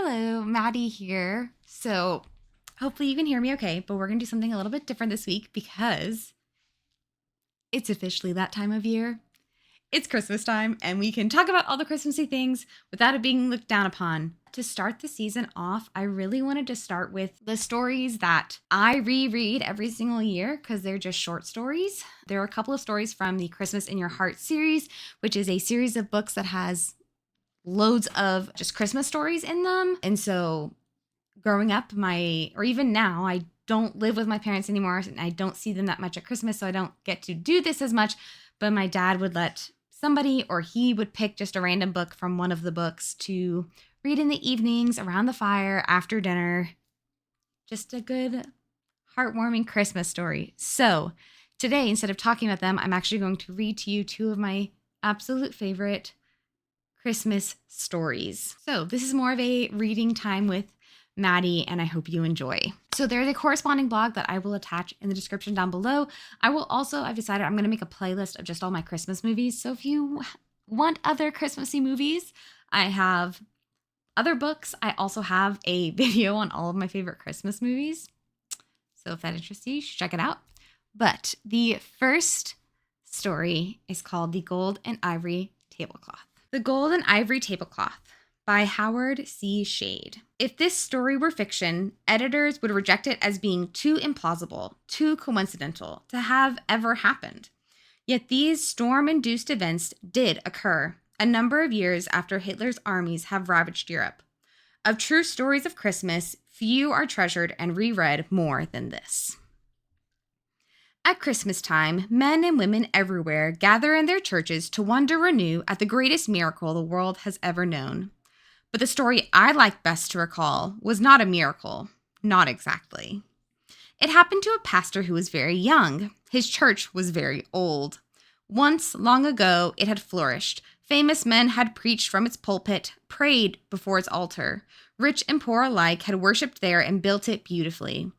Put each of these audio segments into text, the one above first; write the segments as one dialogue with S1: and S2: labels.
S1: Hello, Maddie here. So hopefully you can hear me okay, but we're going to do something a little bit different this week because it's officially that time of year. It's Christmas time, and we can talk about all the Christmassy things without it being looked down upon. To start the season off, I really wanted to start with the stories that I reread every single year because they're just short stories. There are a couple of stories from the Christmas in Your Heart series, which is a series of books that has loads of just Christmas stories in them. And so growing up, or even now, I don't live with my parents anymore and I don't see them that much at Christmas, so I don't get to do this as much. But my dad would let somebody, or he would pick just a random book from one of the books to read in the evenings around the fire after dinner. Just a good, heartwarming Christmas story. So today, instead of talking about them, I'm actually going to read to you two of my absolute favorite Christmas stories. So this is more of a reading time with Maddie, and I hope you enjoy. So there's a corresponding blog that I will attach in the description down below. I've decided I'm going to make a playlist of just all my Christmas movies. So if you want other Christmassy movies, I have other books. I also have a video on all of my favorite Christmas movies. So if that interests you, you should check it out. But the first story is called The Gold and Ivory Tablecloth. The Gold and Ivory Tablecloth by Howard C. Shade. If this story were fiction, editors would reject it as being too implausible, too coincidental to have ever happened. Yet these storm-induced events did occur, a number of years after Hitler's armies have ravaged Europe. Of true stories of Christmas, few are treasured and reread more than this. At Christmas time, men and women everywhere gather in their churches to wonder anew at the greatest miracle the world has ever known. But the story I like best to recall was not a miracle. Not exactly. It happened to a pastor who was very young. His church was very old. Once, long ago, it had flourished. Famous men had preached from its pulpit, prayed before its altar. Rich and poor alike had worshipped there and built it beautifully.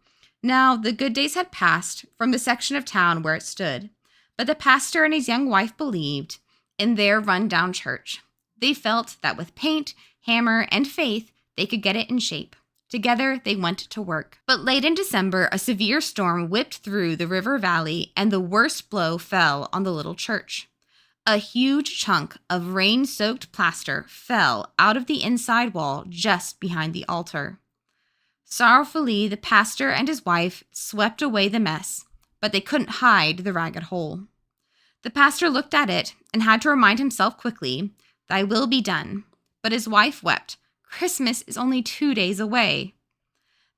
S1: Now, the good days had passed from the section of town where it stood, but the pastor and his young wife believed in their run-down church. They felt that with paint, hammer, and faith, they could get it in shape. Together, they went to work. But late in December, a severe storm whipped through the river valley, and the worst blow fell on the little church. A huge chunk of rain-soaked plaster fell out of the inside wall just behind the altar. Sorrowfully, the pastor and his wife swept away the mess, but they couldn't hide the ragged hole. The pastor looked at it and had to remind himself quickly, "Thy will be done." But his wife wept. Christmas is only 2 days away.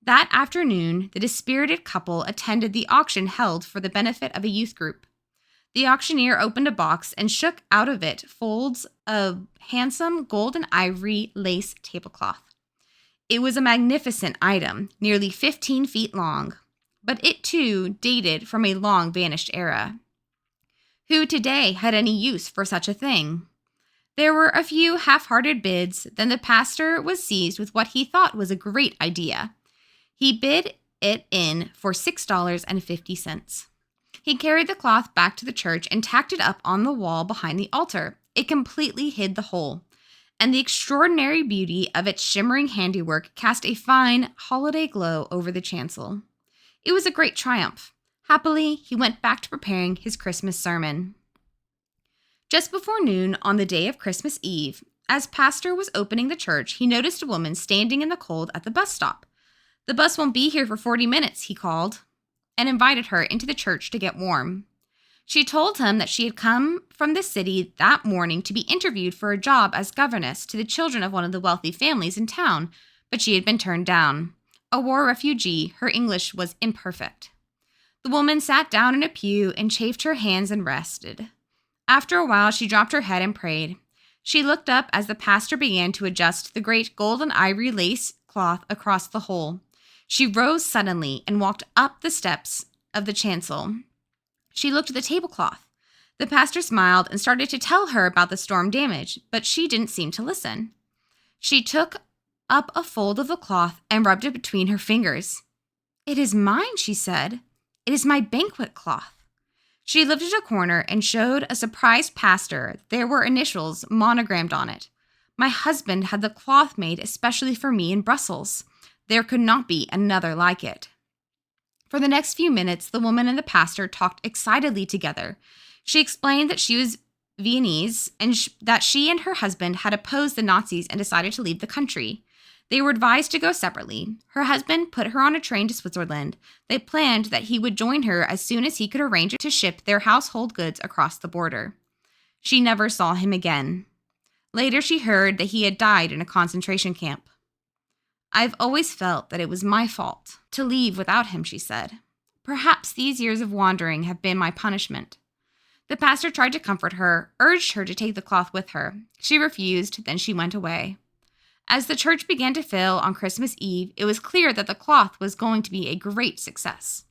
S1: That afternoon, the dispirited couple attended the auction held for the benefit of a youth group. The auctioneer opened a box and shook out of it folds of handsome gold and ivory lace tablecloth. It was a magnificent item, nearly 15 feet long, but it too dated from a long-vanished era. Who today had any use for such a thing? There were a few half-hearted bids, then the pastor was seized with what he thought was a great idea. He bid it in for $6.50. He carried the cloth back to the church and tacked it up on the wall behind the altar. It completely hid the hole, and the extraordinary beauty of its shimmering handiwork cast a fine holiday glow over the chancel. It was a great triumph. Happily, he went back to preparing his Christmas sermon. Just before noon on the day of Christmas Eve, as pastor was opening the church, he noticed a woman standing in the cold at the bus stop. "The bus won't be here for 40 minutes, he called, and invited her into the church to get warm. She told him that she had come from the city that morning to be interviewed for a job as governess to the children of one of the wealthy families in town, but she had been turned down. A war refugee, her English was imperfect. The woman sat down in a pew and chafed her hands and rested. After a while, she dropped her head and prayed. She looked up as the pastor began to adjust the great gold and ivory lace cloth across the hole. She rose suddenly and walked up the steps of the chancel. She looked at the tablecloth. The pastor smiled and started to tell her about the storm damage, but she didn't seem to listen. She took up a fold of the cloth and rubbed it between her fingers. "It is mine," she said. "It is my banquet cloth." She lifted a corner and showed a surprised pastor there were initials monogrammed on it. My husband had the cloth made especially for me in Brussels. There could not be another like it." For the next few minutes, the woman and the pastor talked excitedly together. She explained that she was Viennese and that she and her husband had opposed the Nazis and decided to leave the country. They were advised to go separately. Her husband put her on a train to Switzerland. They planned that he would join her as soon as he could arrange to ship their household goods across the border. She never saw him again. Later, she heard that he had died in a concentration camp. "I've always felt that it was my fault to leave without him," she said. "Perhaps these years of wandering have been my punishment." The pastor tried to comfort her, urged her to take the cloth with her. She refused, then she went away. As the church began to fill on Christmas Eve, it was clear that the cloth was going to be a great success.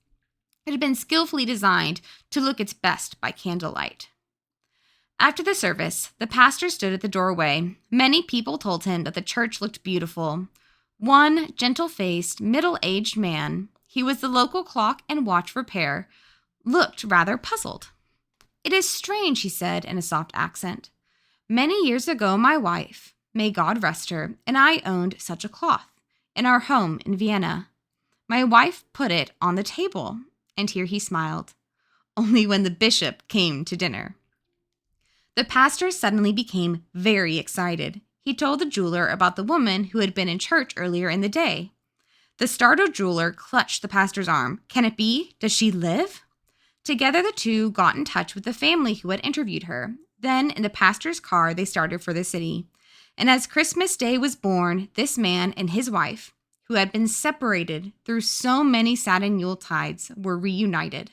S1: It had been skillfully designed to look its best by candlelight. After the service, the pastor stood at the doorway. Many people told him that the church looked beautiful. One gentle-faced, middle-aged man, he was the local clock and watch repair, looked rather puzzled. "It is strange," he said in a soft accent. "Many years ago, my wife, may God rest her, and I owned such a cloth in our home in Vienna. My wife put it on the table," and here he smiled, "only when the bishop came to dinner." The pastor suddenly became very excited. He told the jeweler about the woman who had been in church earlier in the day. The startled jeweler clutched the pastor's arm. "Can it be? Does she live?" Together, the two got in touch with the family who had interviewed her. Then, in the pastor's car, they started for the city. And as Christmas Day was born, this man and his wife, who had been separated through so many saddened Yuletides, were reunited.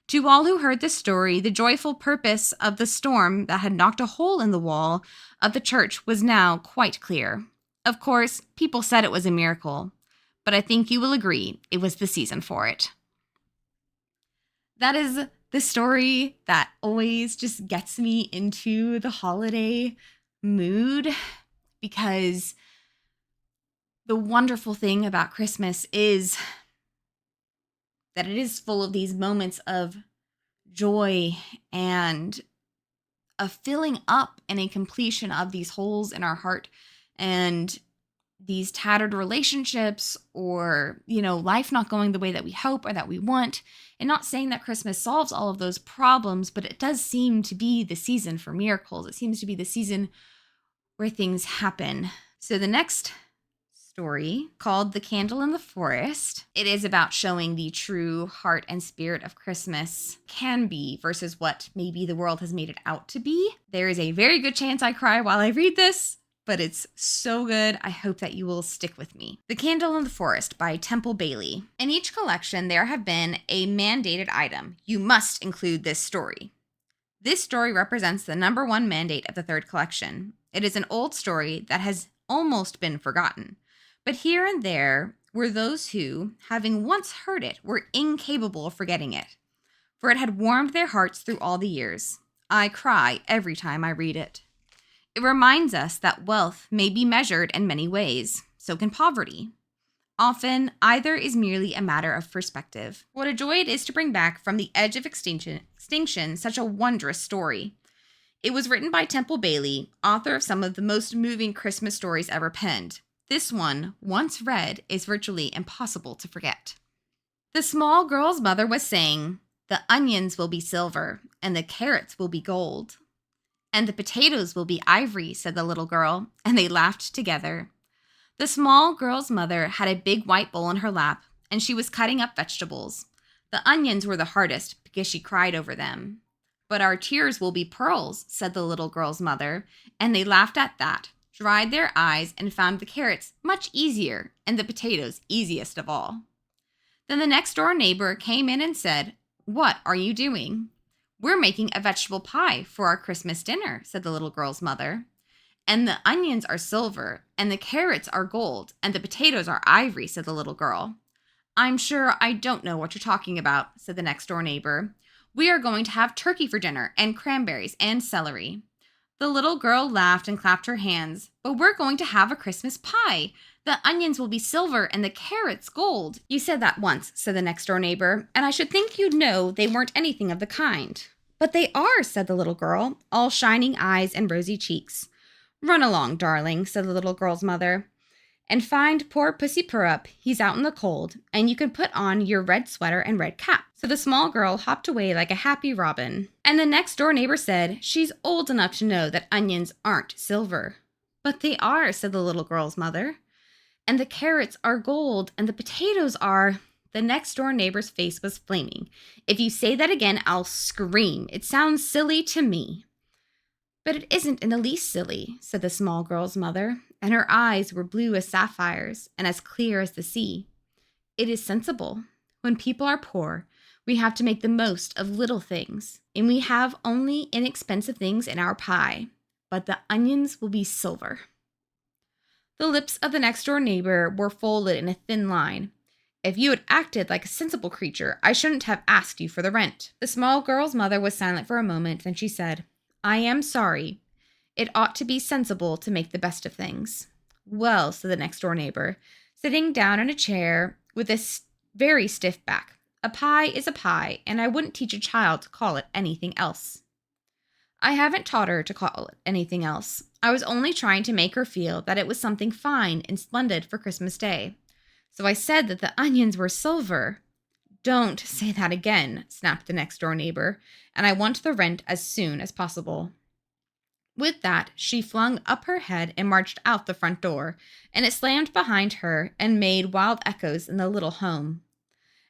S1: To all who heard the story, the joyful purpose of the storm that had knocked a hole in the wall of the church was now quite clear. Of course, people said it was a miracle, but I think you will agree it was the season for it. That is the story that always just gets me into the holiday mood, because the wonderful thing about Christmas is that it is full of these moments of joy and a filling up and a completion of these holes in our heart and these tattered relationships, or, life not going the way that we hope or that we want. And not saying that Christmas solves all of those problems, but it does seem to be the season for miracles. It seems to be the season where things happen. So the next story, called The Candle in the Forest, it is about showing the true heart and spirit of Christmas can be versus what maybe the world has made it out to be. There is a very good chance I cry while I read this, but it's so good. I hope that you will stick with me. The Candle in the Forest by Temple Bailey. In each collection, there have been a mandated item. You must include this story. This story represents the number one mandate of the third collection. It is an old story that has almost been forgotten. But here and there were those who, having once heard it, were incapable of forgetting it. For it had warmed their hearts through all the years. I cry every time I read it. It reminds us that wealth may be measured in many ways. So can poverty. Often, either is merely a matter of perspective. What a joy it is to bring back from the edge of extinction such a wondrous story. It was written by Temple Bailey, author of some of the most moving Christmas stories ever penned. This one, once read, is virtually impossible to forget. The small girl's mother was saying, "The onions will be silver, and the carrots will be gold. And the potatoes will be ivory," said the little girl, and they laughed together. The small girl's mother had a big white bowl in her lap, and she was cutting up vegetables. The onions were the hardest because she cried over them. "But our tears will be pearls," said the little girl's mother, and they laughed at that, dried their eyes, and found the carrots much easier and the potatoes easiest of all. Then the next door neighbor came in and said, "What are you doing?" "We're making a vegetable pie for our Christmas dinner," said the little girl's mother. "And the onions are silver, and the carrots are gold, and the potatoes are ivory," said the little girl. "I'm sure I don't know what you're talking about," said the next door neighbor. "We are going to have turkey for dinner, and cranberries, and celery." The little girl laughed and clapped her hands. "But we're going to have a Christmas pie. The onions will be silver and the carrots gold." "You said that once," said the next door neighbor, "and I should think you'd know they weren't anything of the kind." "But they are," said the little girl, all shining eyes and rosy cheeks. "Run along, darling," said the little girl's mother, "and find poor Pussy Purrup. He's out in the cold, and you can put on your red sweater and red cap." So the small girl hopped away like a happy robin. And the next door neighbor said, "She's old enough to know that onions aren't silver." "But they are," said the little girl's mother. "And the carrots are gold, and the potatoes are—" The next door neighbor's face was flaming. "If you say that again, I'll scream. It sounds silly to me." "But it isn't in the least silly," said the small girl's mother, and her eyes were blue as sapphires and as clear as the sea. "It is sensible. When people are poor, we have to make the most of little things, and we have only inexpensive things in our pie. But the onions will be silver." The lips of the next door neighbor were folded in a thin line. "If you had acted like a sensible creature, I shouldn't have asked you for the rent." The small girl's mother was silent for a moment, then she said, "I am sorry. It ought to be sensible to make the best of things." "Well," said the next door neighbor, sitting down in a chair with a very stiff back, "a pie is a pie, and I wouldn't teach a child to call it anything else." "I haven't taught her to call it anything else. I was only trying to make her feel that it was something fine and splendid for Christmas Day. So I said that the onions were silver." "Don't say that again," snapped the next door neighbor, "and I want the rent as soon as possible." With that, she flung up her head and marched out the front door, and it slammed behind her and made wild echoes in the little home.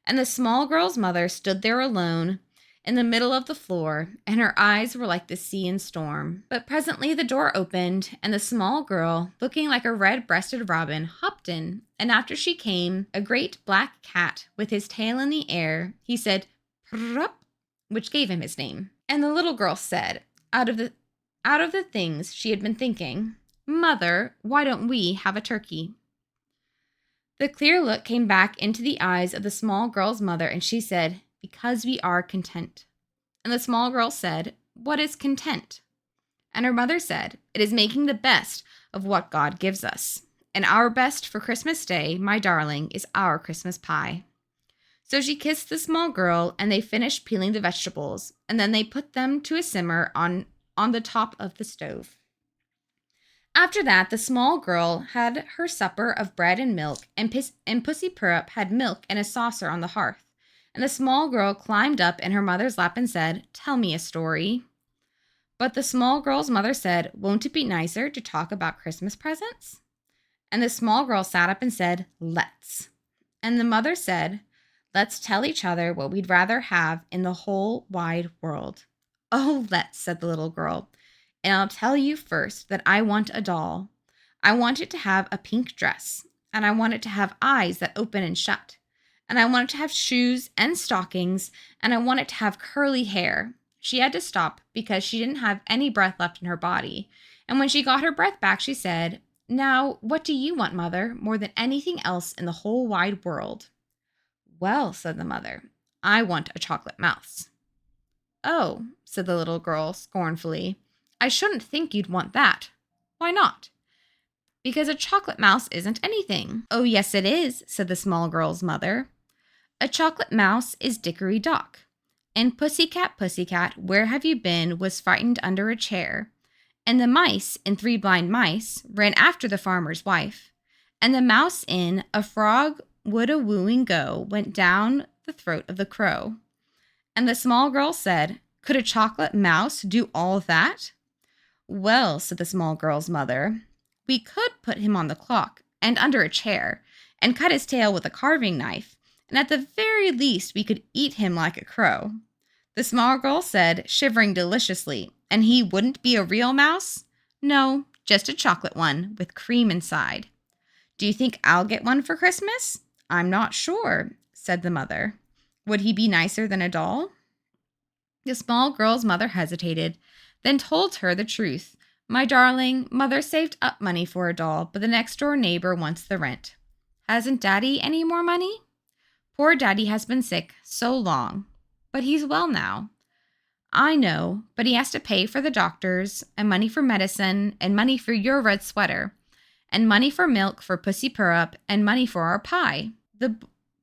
S1: And the small girl's mother stood there alone in the middle of the floor, and her eyes were like the sea in storm. But presently the door opened, and the small girl, looking like a red-breasted robin, hopped in, and after she came a great black cat with his tail in the air. He said, "Purrup," which gave him his name. And the little girl said, out of the things she had been thinking, "Mother, why don't we have a turkey?" The clear look came back into the eyes of the small girl's mother, and she said, "Because we are content." And the small girl said, "What is content?" And her mother said, "It is making the best of what God gives us. And our best for Christmas Day, my darling, is our Christmas pie." So she kissed the small girl, and they finished peeling the vegetables, and then they put them to a simmer on the top of the stove. After that, the small girl had her supper of bread and milk, and Pussy Purrup had milk in a saucer on the hearth. And the small girl climbed up in her mother's lap and said, "Tell me a story." But the small girl's mother said, "Won't it be nicer to talk about Christmas presents?" And the small girl sat up and said, "Let's." And the mother said, "Let's tell each other what we'd rather have in the whole wide world." "Oh, let's," said the little girl. "And I'll tell you first that I want a doll. I want it to have a pink dress, and I want it to have eyes that open and shut, and I want it to have shoes and stockings, and I want it to have curly hair." She had to stop because she didn't have any breath left in her body, and when she got her breath back, she said, "Now, what do you want, Mother, more than anything else in the whole wide world?" "Well," said the mother, "I want a chocolate mouse." "Oh," said the little girl scornfully, "I shouldn't think you'd want that." "Why not?" "Because a chocolate mouse isn't anything." "Oh, yes, it is," said the small girl's mother. "A chocolate mouse is Dickory Dock. And Pussycat, Pussycat, where have you been, was frightened under a chair. And the mice in Three Blind Mice ran after the farmer's wife. And the mouse in A Frog Would a Wooing Go went down the throat of the crow." And the small girl said, "Could a chocolate mouse do all that?" "Well," said the small girl's mother, "we could put him on the clock and under a chair and cut his tail with a carving knife, and at the very least we could eat him like a crow." The small girl said, shivering deliciously, "And he wouldn't be a real mouse?" "No, just a chocolate one with cream inside." "Do you think I'll get one for Christmas?" "I'm not sure," said the mother. "Would he be nicer than a doll?" The small girl's mother hesitated, then told her the truth. "My darling, Mother saved up money for a doll, but the next door neighbor wants the rent." "Hasn't Daddy any more money?" "Poor Daddy has been sick so long, but he's well now." "I know, but he has to pay for the doctors, and money for medicine, and money for your red sweater, and money for milk for Pussy Purrup, and money for our pie." "The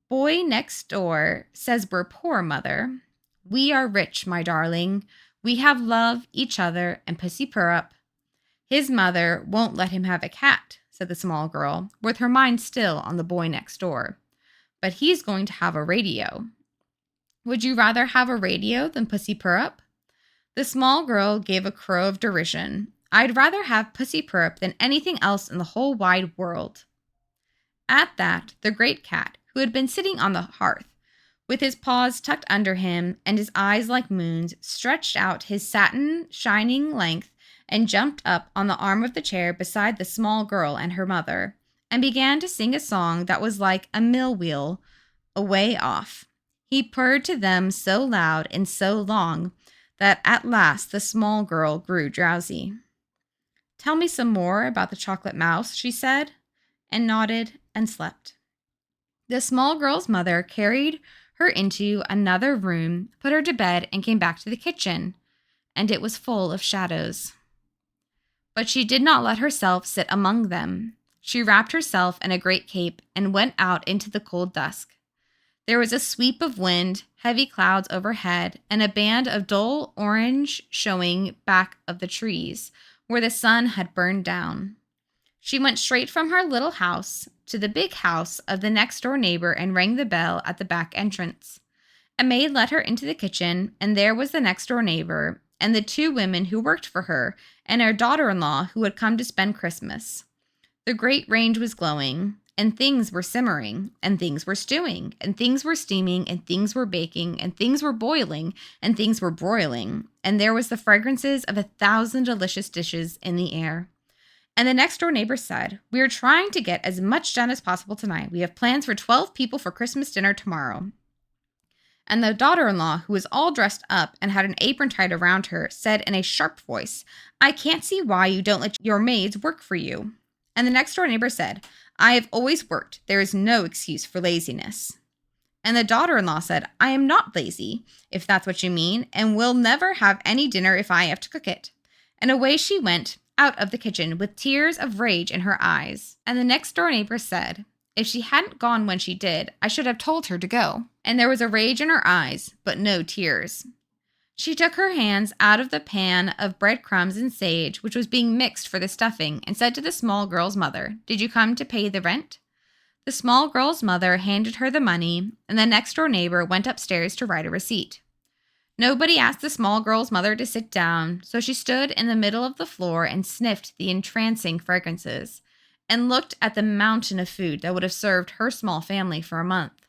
S1: boy next door says we're poor, Mother." "We are rich, my darling. We have love, each other, and Pussy Purrup." His mother won't let him have a cat, said the small girl, with her mind still on the boy next door. But he's going to have a radio. Would you rather have a radio than Pussy Purrup? The small girl gave a crow of derision. I'd rather have Pussy Purrup than anything else in the whole wide world. At that, the great cat, who had been sitting on the hearth, with his paws tucked under him and his eyes like moons, stretched out his satin shining length and jumped up on the arm of the chair beside the small girl and her mother, and began to sing a song that was like a mill wheel away off. He purred to them so loud and so long that at last the small girl grew drowsy. Tell me some more about the chocolate mouse, she said, and nodded and slept. The small girl's mother carried her into another room, put her to bed, and came back to the kitchen, and it was full of shadows. But she did not let herself sit among them. She wrapped herself in a great cape and went out into the cold dusk. There was a sweep of wind, heavy clouds overhead, and a band of dull orange showing back of the trees, where the sun had burned down. She went straight from her little house to the big house of the next-door neighbor and rang the bell at the back entrance. A maid led her into the kitchen, and there was the next-door neighbor and the two women who worked for her and her daughter-in-law who had come to spend Christmas. The great range was glowing, and things were simmering, and things were stewing, and things were steaming, and things were baking, and things were boiling, and things were broiling, and there was the fragrances of 1,000 delicious dishes in the air. And the next-door neighbor said, "We are trying to get as much done as possible tonight. We have plans for 12 people for Christmas dinner tomorrow." And the daughter-in-law, who was all dressed up and had an apron tied around her, said in a sharp voice, "I can't see why you don't let your maids work for you." And the next-door neighbor said, "I have always worked. There is no excuse for laziness." And the daughter-in-law said, "I am not lazy, if that's what you mean, and will never have any dinner if I have to cook it." And away she went out of the kitchen with tears of rage in her eyes. And the next-door neighbor said, if she hadn't gone when she did, I should have told her to go. And there was a rage in her eyes, but no tears. She took her hands out of the pan of breadcrumbs and sage, which was being mixed for the stuffing, and said to the small girl's mother, "Did you come to pay the rent?" The small girl's mother handed her the money, and the next-door neighbor went upstairs to write a receipt. Nobody asked the small girl's mother to sit down, so she stood in the middle of the floor and sniffed the entrancing fragrances, and looked at the mountain of food that would have served her small family for a month.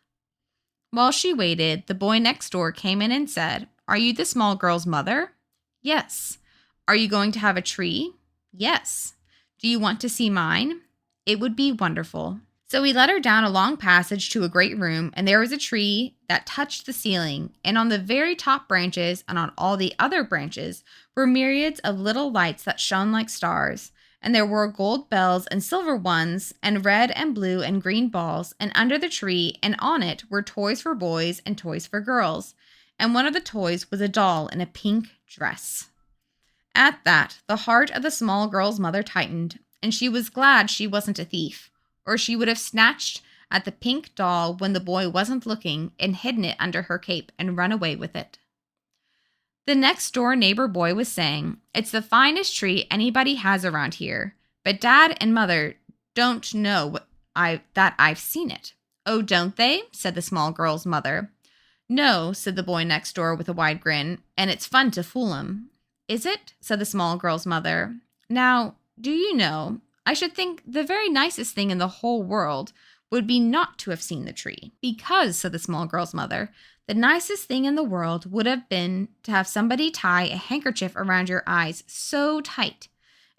S1: While she waited, the boy next door came in and said, "Are you the small girl's mother?" "Yes." "Are you going to have a tree?" "Yes." "Do you want to see mine?" "It would be wonderful." So he led her down a long passage to a great room, and there was a tree that touched the ceiling, and on the very top branches and on all the other branches were myriads of little lights that shone like stars, and there were gold bells and silver ones and red and blue and green balls, and under the tree and on it were toys for boys and toys for girls, and one of the toys was a doll in a pink dress. At that, the heart of the small girl's mother tightened, and she was glad she wasn't a thief, or she would have snatched at the pink doll when the boy wasn't looking and hidden it under her cape and run away with it. The next-door neighbor boy was saying, "It's the finest tree anybody has around here, but Dad and Mother don't know that I've seen it." "Oh, don't they?" said the small girl's mother. "No," said the boy next door with a wide grin, "and it's fun to fool 'em." "Is it?" said the small girl's mother. "Now, do you know, I should think the very nicest thing in the whole world would be not to have seen the tree." "Because," said the small girl's mother, "the nicest thing in the world would have been to have somebody tie a handkerchief around your eyes so tight,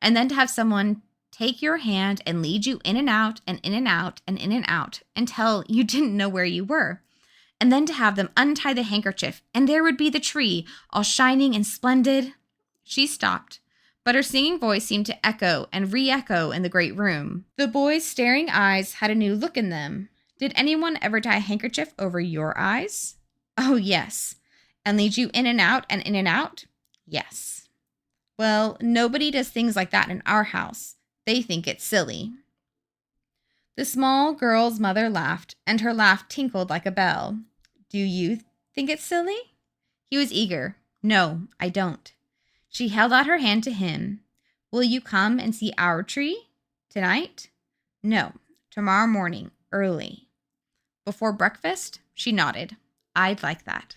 S1: and then to have someone take your hand and lead you in and out and in and out and in and out until you didn't know where you were, and then to have them untie the handkerchief, and there would be the tree, all shining and splendid." She stopped, but her singing voice seemed to echo and re-echo in the great room. The boy's staring eyes had a new look in them. "Did anyone ever tie a handkerchief over your eyes?" "Oh, yes." "And lead you in and out and in and out?" "Yes." "Well, nobody does things like that in our house. They think it's silly." The small girl's mother laughed, and her laugh tinkled like a bell. "Do you think it's silly?" He was eager. "No, I don't." She held out her hand to him. Will you come and see our tree? Tonight? No, tomorrow morning, early. Before breakfast? She nodded. I'd like that.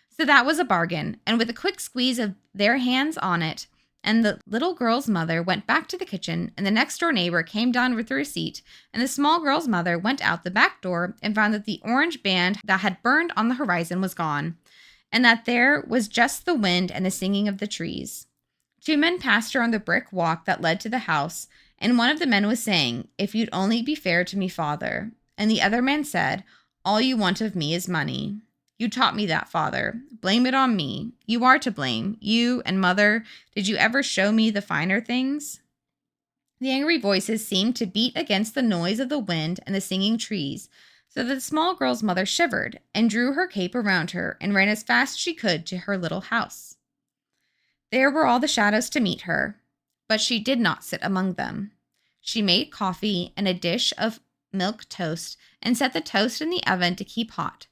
S1: So that was a bargain, and with a quick squeeze of their hands on it, and the little girl's mother went back to the kitchen, and the next door neighbor came down with the receipt, and the small girl's mother went out the back door and found that the orange band that had burned on the horizon was gone, and that there was just the wind and the singing of the trees. Two men passed her on the brick walk that led to the house, and one of the men was saying, "If you'd only be fair to me, father." And the other man said, "All you want of me is money." You taught me that, father. Blame it on me. You are to blame. You and mother, did you ever show me the finer things? The angry voices seemed to beat against the noise of the wind and the singing trees, so that the small girl's mother shivered and drew her cape around her and ran as fast as she could to her little house. There were all the shadows to meet her, but she did not sit among them. She made coffee and a dish of milk toast and set the toast in the oven to keep hot.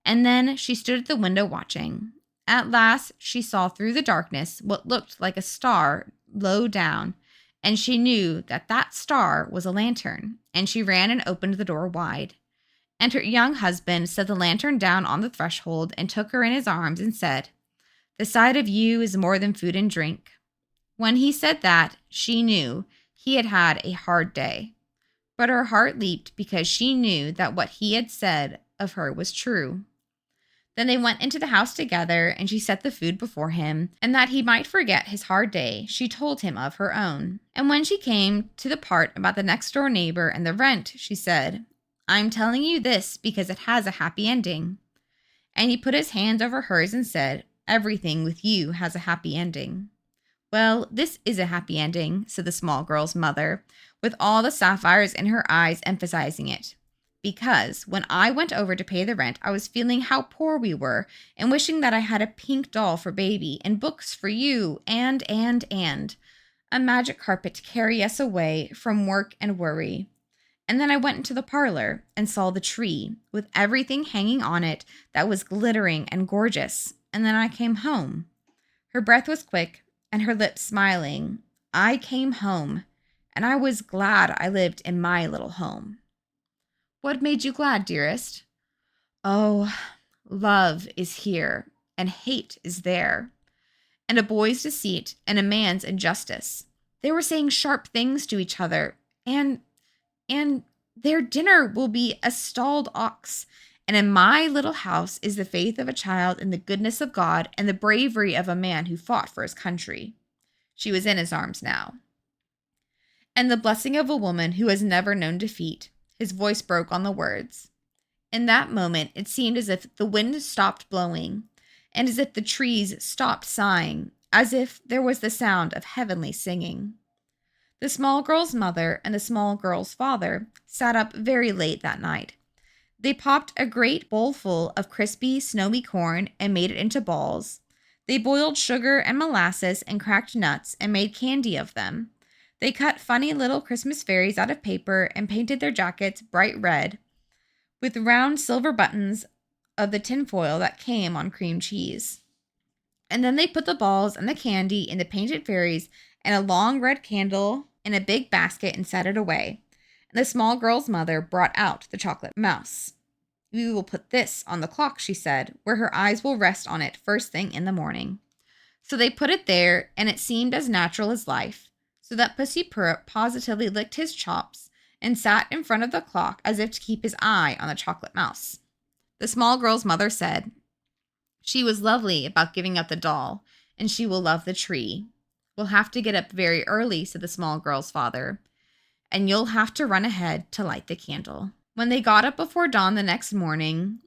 S1: And then she stood at the window watching. At last, she saw through the darkness what looked like a star low down, and she knew that that star was a lantern, and she ran and opened the door wide. And her young husband set the lantern down on the threshold and took her in his arms and said, "The sight of you is more than food and drink." When he said that, she knew he had had a hard day, but her heart leaped because she knew that what he had said of her was true. Then they went into the house together, and she set the food before him, and that he might forget his hard day, she told him of her own. And when she came to the part about the next-door neighbor and the rent, she said, "I'm telling you this because it has a happy ending." And he put his hand over hers and said, "Everything with you has a happy ending." "Well, this is a happy ending," said the small girl's mother, with all the sapphires in her eyes emphasizing it. "Because when I went over to pay the rent, I was feeling how poor we were and wishing that I had a pink doll for baby and books for you and a magic carpet to carry us away from work and worry. And then I went into the parlor and saw the tree with everything hanging on it that was glittering and gorgeous. And then I came home." Her breath was quick and her lips smiling. "I came home, and I was glad I lived in my little home." "What made you glad, dearest?" "Oh, love is here, and hate is there, and a boy's deceit and a man's injustice. They were saying sharp things to each other, and their dinner will be a stalled ox. And in my little house is the faith of a child in the goodness of God and the bravery of a man who fought for his country." She was in his arms now. "And the blessing of a woman who has never known defeat." His voice broke on the words. In that moment, it seemed as if the wind stopped blowing, and as if the trees stopped sighing, as if there was the sound of heavenly singing. The small girl's mother and the small girl's father sat up very late that night. They popped a great bowlful of crispy, snowy corn and made it into balls. They boiled sugar and molasses and cracked nuts and made candy of them. They cut funny little Christmas fairies out of paper and painted their jackets bright red with round silver buttons of the tinfoil that came on cream cheese. And then they put the balls and the candy and the painted fairies and a long red candle in a big basket and set it away. And the small girl's mother brought out the chocolate mouse. "We will put this on the clock," she said, "where her eyes will rest on it first thing in the morning." So they put it there, and it seemed as natural as life, so that Pussy Purrup positively licked his chops and sat in front of the clock as if to keep his eye on the chocolate mouse. The small girl's mother said, "She was lovely about giving up the doll, and she will love the tree." "We'll have to get up very early," said the small girl's father, "and you'll have to run ahead to light the candle." When they got up before dawn the next morning,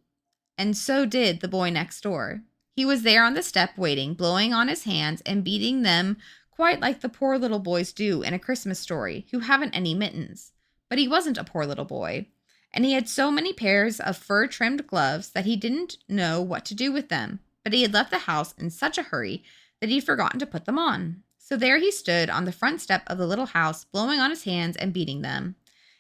S1: and so did the boy next door, he was there on the step waiting, blowing on his hands and beating them quite like the poor little boys do in A Christmas Story who haven't any mittens. But he wasn't a poor little boy, and he had so many pairs of fur-trimmed gloves that he didn't know what to do with them, but he had left the house in such a hurry that he'd forgotten to put them on. So there he stood on the front step of the little house, blowing on his hands and beating them.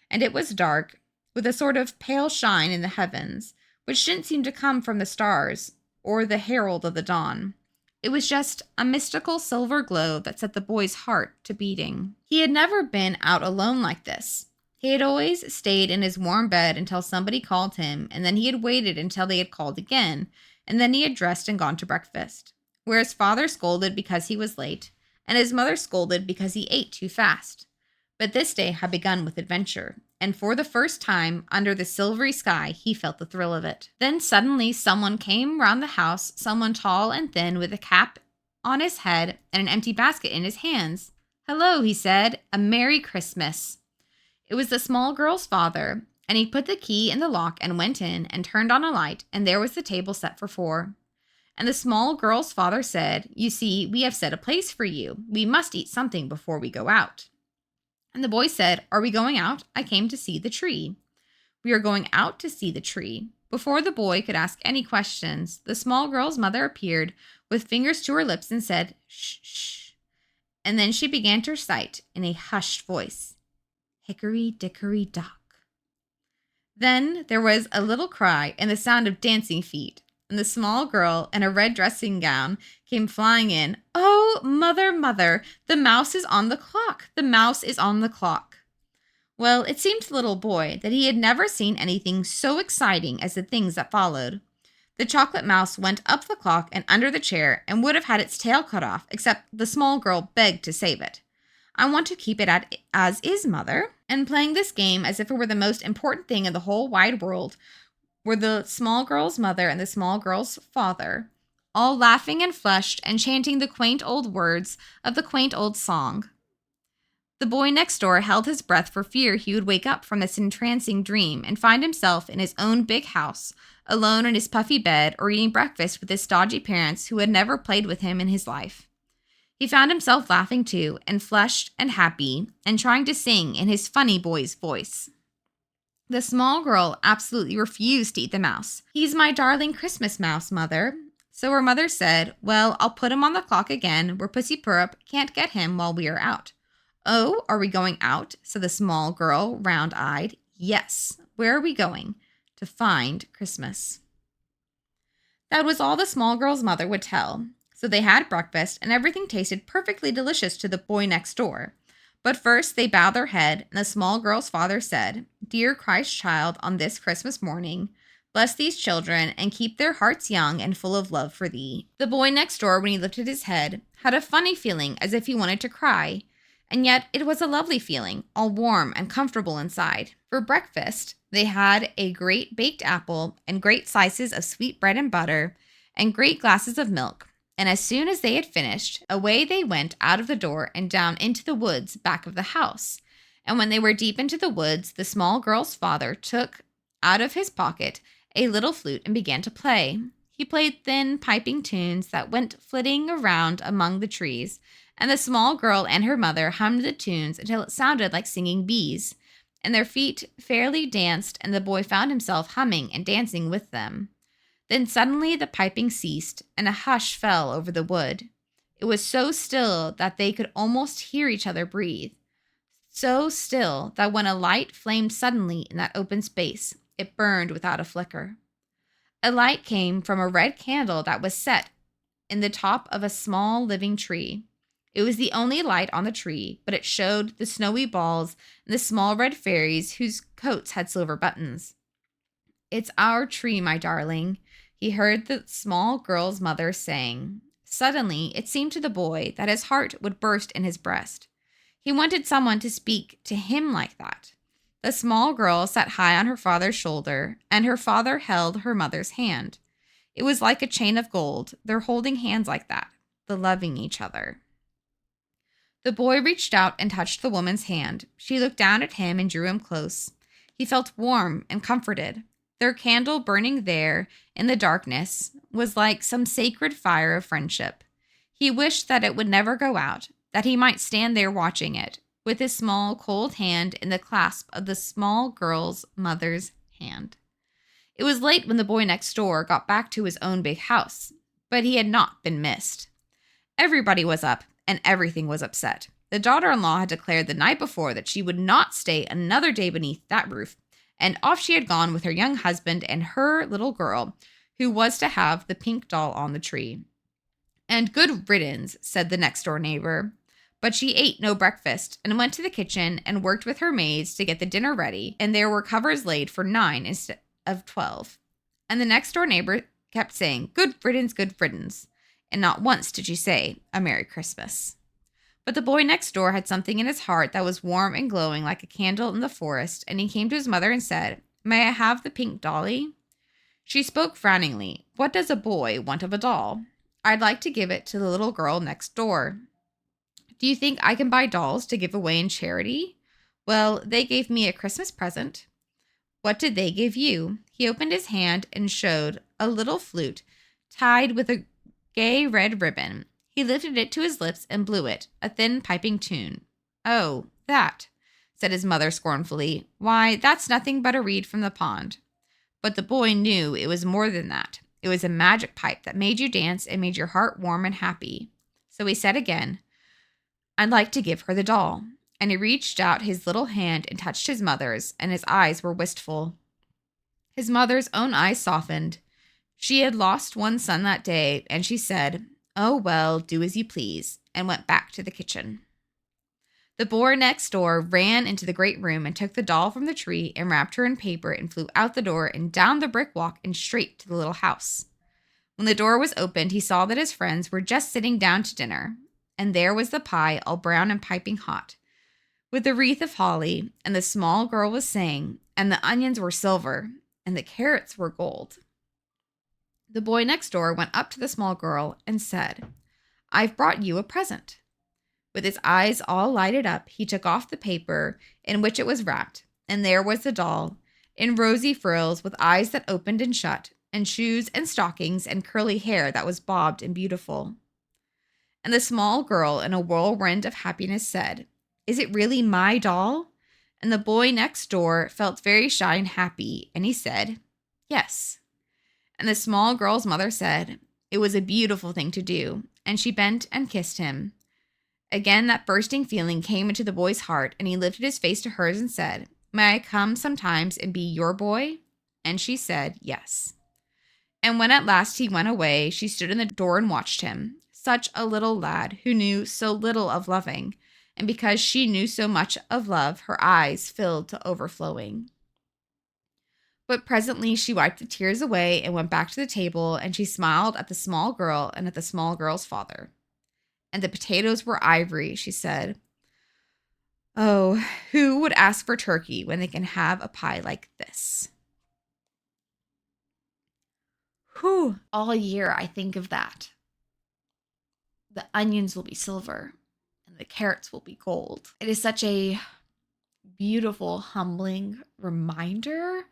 S1: And it was dark, with a sort of pale shine in the heavens, which didn't seem to come from the stars or the herald of the dawn. It was just a mystical silver glow that set the boy's heart to beating. He had never been out alone like this. He had always stayed in his warm bed until somebody called him, and then he had waited until they had called again, and then he had dressed and gone to breakfast, where his father scolded because he was late, and his mother scolded because he ate too fast. But this day had begun with adventure, and for the first time, under the silvery sky, he felt the thrill of it. Then suddenly someone came round the house, someone tall and thin with a cap on his head and an empty basket in his hands. "Hello," he said, "a Merry Christmas." It was the small girl's father, and he put the key in the lock and went in and turned on a light, and there was the table set for 4. And the small girl's father said, "You see, we have set a place for you. We must eat something before we go out." And the boy said, "Are we going out? I came to see the tree." "We are going out to see the tree." Before the boy could ask any questions, the small girl's mother appeared with fingers to her lips and said, "Shh, shh." And then she began to recite in a hushed voice, "Hickory dickory dock." Then there was a little cry and the sound of dancing feet, and the small girl in a red dressing gown came flying in. "Oh, mother, mother, the mouse is on the clock. The mouse is on the clock." Well, it seemed to the little boy that he had never seen anything so exciting as the things that followed. The chocolate mouse went up the clock and under the chair and would have had its tail cut off, except the small girl begged to save it. "I want to keep it as is, mother." And playing this game as if it were the most important thing in the whole wide world were the small girl's mother and the small girl's father, all laughing and flushed and chanting the quaint old words of the quaint old song. The boy next door held his breath for fear he would wake up from this entrancing dream and find himself in his own big house, alone in his puffy bed or eating breakfast with his stodgy parents who had never played with him in his life. He found himself laughing too, and flushed and happy, and trying to sing in his funny boy's voice. The small girl absolutely refused to eat the mouse. "He's my darling Christmas mouse, mother." So her mother said, "Well, I'll put him on the clock again where Pussy Purrup can't get him while we are out." "Oh, are we going out?" said the small girl, round-eyed. "Yes. Where are we going?" "To find Christmas." That was all the small girl's mother would tell. So they had breakfast, and everything tasted perfectly delicious to the boy next door. But first they bowed their head, and the small girl's father said, "Dear Christ child, on this Christmas morning, bless these children and keep their hearts young and full of love for thee." The boy next door, when he lifted his head, had a funny feeling as if he wanted to cry, and yet it was a lovely feeling, all warm and comfortable inside. For breakfast, they had a great baked apple and great slices of sweet bread and butter and great glasses of milk. And as soon as they had finished, away they went out of the door and down into the woods back of the house. And when they were deep into the woods, the small girl's father took out of his pocket a little flute and began to play. He played thin, piping tunes that went flitting around among the trees, and the small girl and her mother hummed the tunes until it sounded like singing bees, and their feet fairly danced, and the boy found himself humming and dancing with them. Then suddenly the piping ceased, and a hush fell over the wood. It was so still that they could almost hear each other breathe. So still that when a light flamed suddenly in that open space, it burned without a flicker. A light came from a red candle that was set in the top of a small living tree. It was the only light on the tree, but it showed the snowy balls and the small red fairies whose coats had silver buttons. "It's our tree, my darling," he heard the small girl's mother saying. Suddenly, it seemed to the boy that his heart would burst in his breast. He wanted someone to speak to him like that. The small girl sat high on her father's shoulder, and her father held her mother's hand. It was like a chain of gold, their holding hands like that, the loving each other. The boy reached out and touched the woman's hand. She looked down at him and drew him close. He felt warm and comforted. Their candle burning there in the darkness was like some sacred fire of friendship. He wished that it would never go out, that he might stand there watching it, with his small cold hand in the clasp of the small girl's mother's hand. It was late when the boy next door got back to his own big house, but he had not been missed. Everybody was up, and everything was upset. The daughter-in-law had declared the night before that she would not stay another day beneath that roof, and off she had gone with her young husband and her little girl, who was to have the pink doll on the tree. And good riddance, said the next door neighbor. But she ate no breakfast and went to the kitchen and worked with her maids to get the dinner ready, and there were covers laid for 9 instead of 12. And the next door neighbor kept saying, good riddance, and not once did she say, a Merry Christmas. But the boy next door had something in his heart that was warm and glowing like a candle in the forest, and he came to his mother and said, may I have the pink dolly? She spoke frowningly. What does a boy want of a doll? I'd like to give it to the little girl next door. Do you think I can buy dolls to give away in charity? Well, they gave me a Christmas present. What did they give you? He opened his hand and showed a little flute tied with a gay red ribbon. He lifted it to his lips and blew it, a thin piping tune. Oh, that, said his mother scornfully. Why, that's nothing but a reed from the pond. But the boy knew it was more than that. It was a magic pipe that made you dance and made your heart warm and happy. So he said again, I'd like to give her the doll. And he reached out his little hand and touched his mother's, and his eyes were wistful. His mother's own eyes softened. She had lost one son that day, and she said, oh, well, do as you please, and went back to the kitchen. The boy next door ran into the great room and took the doll from the tree and wrapped her in paper and flew out the door and down the brick walk and straight to the little house. When the door was opened, he saw that his friends were just sitting down to dinner, and there was the pie all brown and piping hot, with a wreath of holly, and the small girl was saying, and the onions were silver, and the carrots were gold. The boy next door went up to the small girl and said, I've brought you a present. With his eyes all lighted up, he took off the paper in which it was wrapped, and there was the doll, in rosy frills with eyes that opened and shut, and shoes and stockings and curly hair that was bobbed and beautiful. And the small girl, in a whirlwind of happiness, said, Is it really my doll? And the boy next door felt very shy and happy, and he said, Yes. And the small girl's mother said, It was a beautiful thing to do, and she bent and kissed him. Again, that bursting feeling came into the boy's heart, and he lifted his face to hers and said, May I come sometimes and be your boy? And she said, Yes. And when at last he went away, she stood in the door and watched him, such a little lad who knew so little of loving, and because she knew so much of love, her eyes filled to overflowing. But presently she wiped the tears away and went back to the table, and she smiled at the small girl and at the small girl's father. And the potatoes were ivory, she said. Oh, who would ask for turkey when they can have a pie like this? Whew, all year I think of that. The onions will be silver and the carrots will be gold. It is such a beautiful, humbling reminder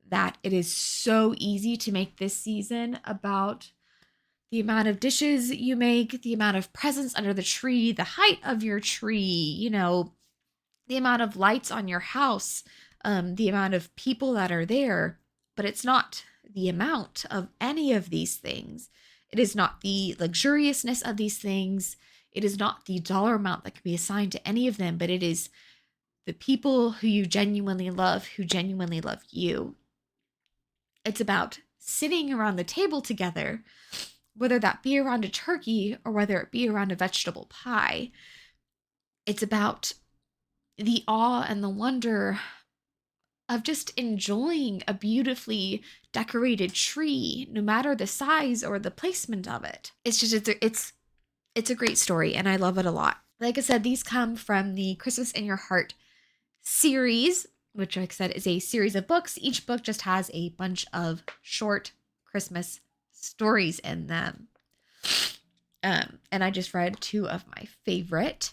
S1: that it is so easy to make this season about the amount of dishes you make, the amount of presents under the tree, the height of your tree, the amount of lights on your house, the amount of people that are there. But it's not the amount of any of these things. It is not the luxuriousness of these things. It is not the dollar amount that can be assigned to any of them, but it is the people who you genuinely love, who genuinely love you. It's about sitting around the table together, whether that be around a turkey or whether it be around a vegetable pie. It's about the awe and the wonder of just enjoying a beautifully decorated tree, no matter the size or the placement of it. It's a great story, and I love it a lot. Like I said, these come from the Christmas in Your Heart series, which, like I said, is a series of books. Each book just has a bunch of short Christmas stories in them. And I just read 2 of my favorite.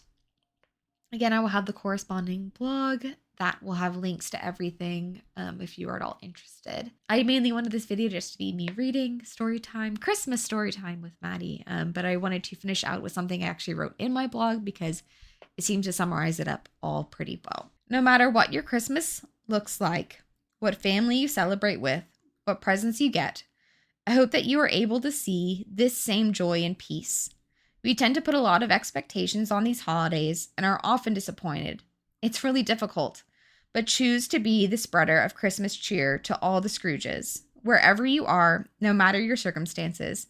S1: Again, I will have the corresponding blog that will have links to everything if you are at all interested. I mainly wanted this video just to be me reading story time, Christmas story time with Maddie, but I wanted to finish out with something I actually wrote in my blog because it seems to summarize it up all pretty well. No matter what your Christmas looks like, what family you celebrate with, what presents you get, I hope that you are able to see this same joy and peace. We tend to put a lot of expectations on these holidays and are often disappointed. It's really difficult, but choose to be the spreader of Christmas cheer to all the Scrooges. Wherever you are, no matter your circumstances,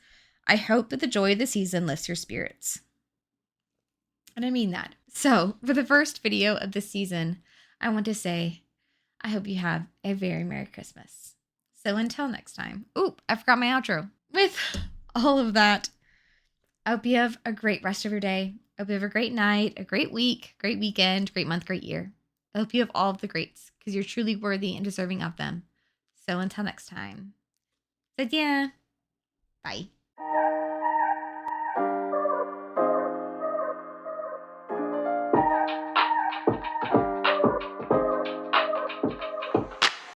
S1: I hope that the joy of the season lifts your spirits. And I mean that. So, for the first video of this season, I want to say, I hope you have a very Merry Christmas. So, until next time. Oop, I forgot my outro. With all of that, I hope you have a great rest of your day. I hope you have a great night, a great week, great weekend, great month, great year. I hope you have all of the greats because you're truly worthy and deserving of them. So, until next time. 再见. Bye.